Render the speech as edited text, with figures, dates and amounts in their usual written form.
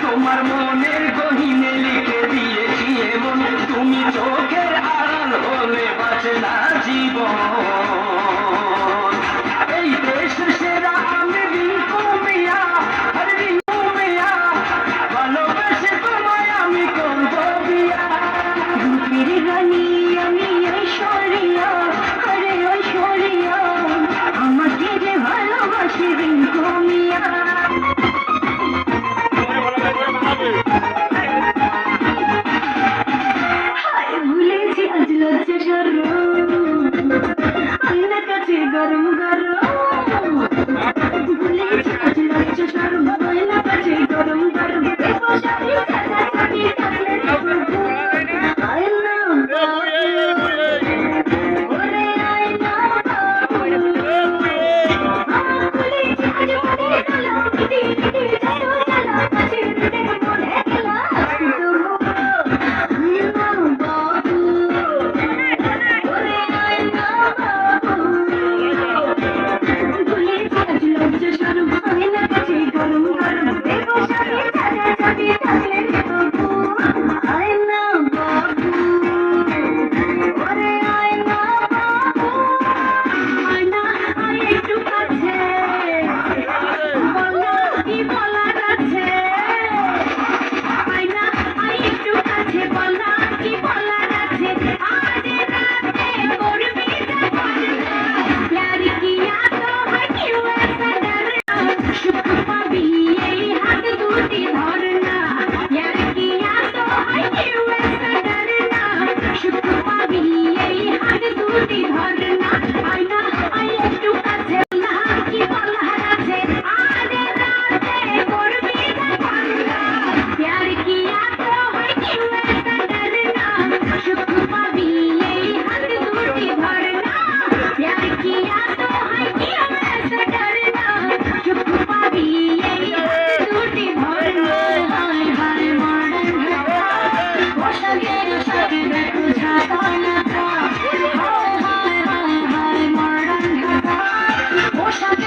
তোমার মনের গহিনে লিখে দিয়েছি এমন তুমি চোখের আড়াল হলে বাঁচে না জীবন। এই দেশের সেরা আমি রিঙ্কু মিয়া, আরে রিঙ্কু মিয়া, ভালোবেসে তোমায় আমি করবো বিয়া। রূপের রানী আমি ঐশ্বরিয়া, আরে ঐশ্বরিয়া, আমাকে যে ভালোবাসে রিঙ্কু মিয়া। ভুলেছি আজ লজ্জা শরম, আয়নার কাছে গরম গরম। ভুলেছি আজ লজ্জা শরম, আয়নার কাছে গরম গরম। বসাবি সাদা সাদি থাকলে আয়না বাবু, ওরে আয়না বাবু। ভুলেছি আজ মনে গেল ইতি ইতি জাদু জালা, কাছে দেখে মনে গেল পোশাকে